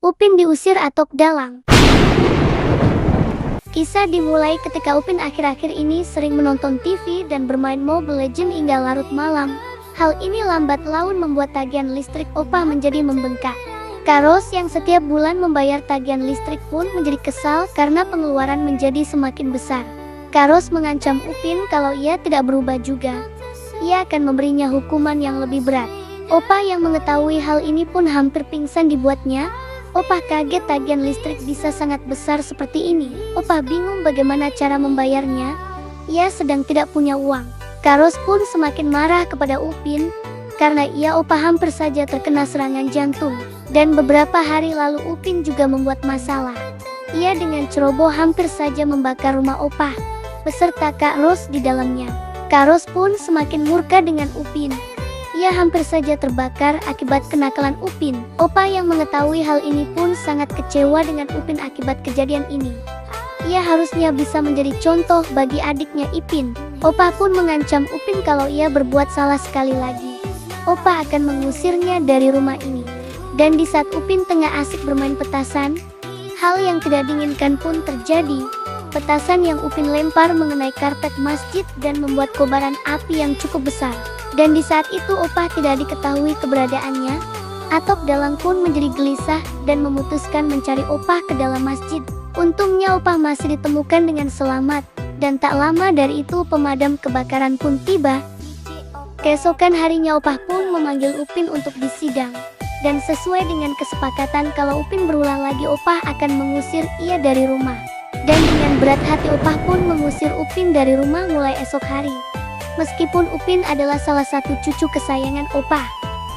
Upin diusir Atok Dalang. Kisah dimulai ketika Upin akhir-akhir ini sering menonton TV dan bermain Mobile Legends hingga larut malam. Hal ini lambat laun membuat tagihan listrik Opah menjadi membengkak. Kak Ros yang setiap bulan membayar tagihan listrik pun menjadi kesal karena pengeluaran menjadi semakin besar. Kak Ros mengancam Upin kalau ia tidak berubah juga, ia akan memberinya hukuman yang lebih berat. Opah yang mengetahui hal ini pun hampir pingsan dibuatnya. Opah kaget tagihan listrik bisa sangat besar seperti ini. Opah bingung bagaimana cara membayarnya. Ia sedang tidak punya uang. Kak Ros pun semakin marah kepada Upin karena ia Opah hampir saja terkena serangan jantung. Dan beberapa hari lalu Upin juga membuat masalah. Ia dengan ceroboh hampir saja membakar rumah Opah beserta Kak Ros di dalamnya. Kak Ros pun semakin murka dengan Upin. Ia hampir saja terbakar akibat kenakalan Upin. Opah yang mengetahui hal ini pun sangat kecewa dengan Upin akibat kejadian ini. Ia harusnya bisa menjadi contoh bagi adiknya Ipin. Opah pun mengancam Upin kalau ia berbuat salah sekali lagi, Opah akan mengusirnya dari rumah ini. Dan di saat Upin tengah asik bermain petasan, hal yang tidak diinginkan pun terjadi. Petasan yang Upin lempar mengenai karpet masjid dan membuat kobaran api yang cukup besar. Dan di saat itu Opah tidak diketahui keberadaannya. Atok Dalang pun menjadi gelisah dan memutuskan mencari Opah ke dalam masjid. Untungnya Opah masih ditemukan dengan selamat. Dan tak lama dari itu pemadam kebakaran pun tiba. Keesokan harinya Opah pun memanggil Upin untuk disidang. Dan sesuai dengan kesepakatan kalau Upin berulang lagi Opah akan mengusir ia dari rumah. Dan dengan berat hati Opah pun mengusir Upin dari rumah mulai esok hari. Meskipun Upin adalah salah satu cucu kesayangan Opah.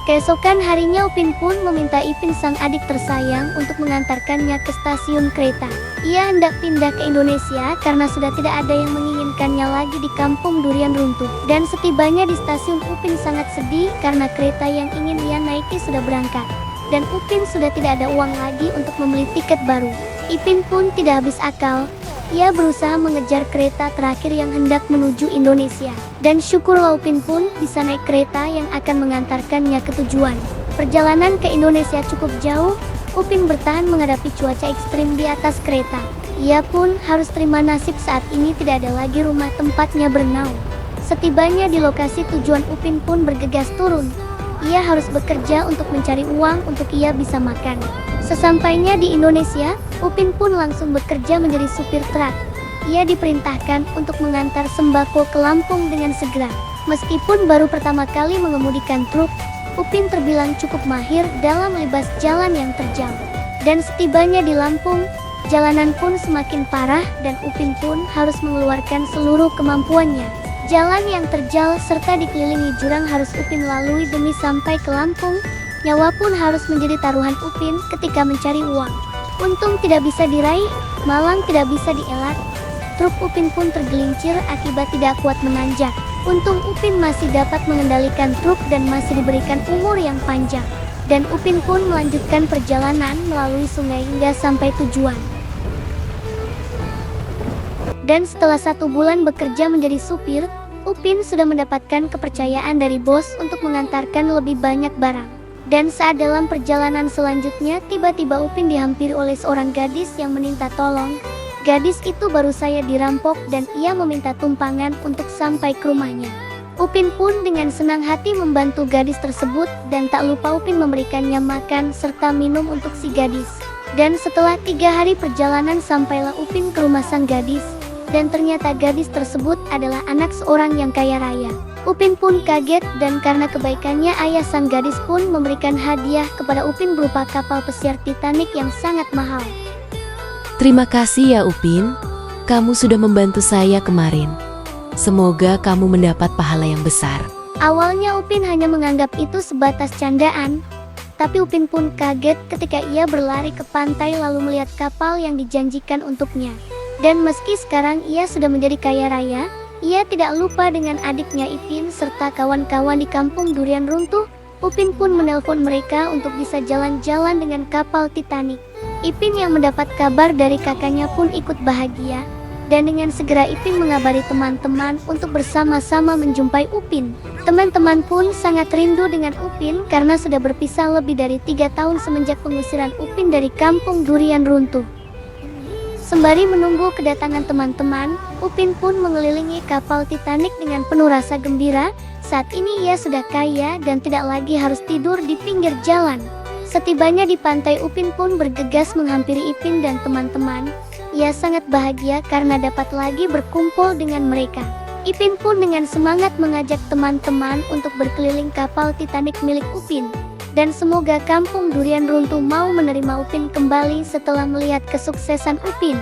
Keesokan harinya Upin pun meminta Ipin sang adik tersayang untuk mengantarkannya ke stasiun kereta. Ia hendak pindah ke Indonesia karena sudah tidak ada yang menginginkannya lagi di kampung durian runtuh. Dan setibanya di stasiun Upin sangat sedih karena kereta yang ingin ia naiki sudah berangkat. Dan Upin sudah tidak ada uang lagi untuk membeli tiket baru. Ipin pun tidak habis akal. Ia berusaha mengejar kereta terakhir yang hendak menuju Indonesia. Dan syukurlah Upin pun bisa naik kereta yang akan mengantarkannya ke tujuan. Perjalanan ke Indonesia cukup jauh. Upin bertahan menghadapi cuaca ekstrim di atas kereta. Ia pun harus terima nasib saat ini tidak ada lagi rumah tempatnya bernaung. Setibanya di lokasi tujuan Upin pun bergegas turun. Ia harus bekerja untuk mencari uang untuk ia bisa makan. Sesampainya di Indonesia, Upin pun langsung bekerja menjadi supir truk. Ia diperintahkan untuk mengantar sembako ke Lampung dengan segera. Meskipun baru pertama kali mengemudikan truk, Upin terbilang cukup mahir dalam melibas jalan yang terjal. Dan setibanya di Lampung, jalanan pun semakin parah dan Upin pun harus mengeluarkan seluruh kemampuannya. Jalan yang terjal serta dikelilingi jurang harus Upin lalui demi sampai ke Lampung. Nyawa pun harus menjadi taruhan Upin ketika mencari uang. Untung tidak bisa diraih, malang tidak bisa dielak. Truk Upin pun tergelincir akibat tidak kuat menanjak. Untung Upin masih dapat mengendalikan truk dan masih diberikan umur yang panjang. Dan Upin pun melanjutkan perjalanan melalui sungai hingga sampai tujuan. Dan setelah 1 bulan bekerja menjadi supir, Upin sudah mendapatkan kepercayaan dari bos untuk mengantarkan lebih banyak barang. Dan saat dalam perjalanan selanjutnya, tiba-tiba Upin dihampiri oleh seorang gadis yang meminta tolong. Gadis itu baru saja dirampok dan ia meminta tumpangan untuk sampai ke rumahnya. Upin pun dengan senang hati membantu gadis tersebut dan tak lupa Upin memberikannya makan serta minum untuk si gadis. Dan setelah 3 hari perjalanan sampailah Upin ke rumah sang gadis. Dan ternyata gadis tersebut adalah anak seorang yang kaya raya. Upin pun kaget dan karena kebaikannya ayah sang gadis pun memberikan hadiah kepada Upin berupa kapal pesiar Titanic yang sangat mahal. Terima kasih ya Upin, kamu sudah membantu saya kemarin. Semoga kamu mendapat pahala yang besar. Awalnya Upin hanya menganggap itu sebatas candaan. Tapi Upin pun kaget ketika ia berlari ke pantai lalu melihat kapal yang dijanjikan untuknya. Dan meski sekarang ia sudah menjadi kaya raya, ia tidak lupa dengan adiknya Ipin serta kawan-kawan di kampung durian runtuh. Upin pun menelpon mereka untuk bisa jalan-jalan dengan kapal Titanic. Ipin yang mendapat kabar dari kakaknya pun ikut bahagia. Dan dengan segera Ipin mengabari teman-teman untuk bersama-sama menjumpai Upin. Teman-teman pun sangat rindu dengan Upin karena sudah berpisah lebih dari 3 tahun semenjak pengusiran Upin dari kampung durian runtuh. Sembari menunggu kedatangan teman-teman, Upin pun mengelilingi kapal Titanic dengan penuh rasa gembira. Saat ini ia sudah kaya dan tidak lagi harus tidur di pinggir jalan. Setibanya di pantai, Upin pun bergegas menghampiri Ipin dan teman-teman. Ia sangat bahagia karena dapat lagi berkumpul dengan mereka. Ipin pun dengan semangat mengajak teman-teman untuk berkeliling kapal Titanic milik Upin. Dan semoga kampung durian runtuh mau menerima Upin kembali setelah melihat kesuksesan Upin.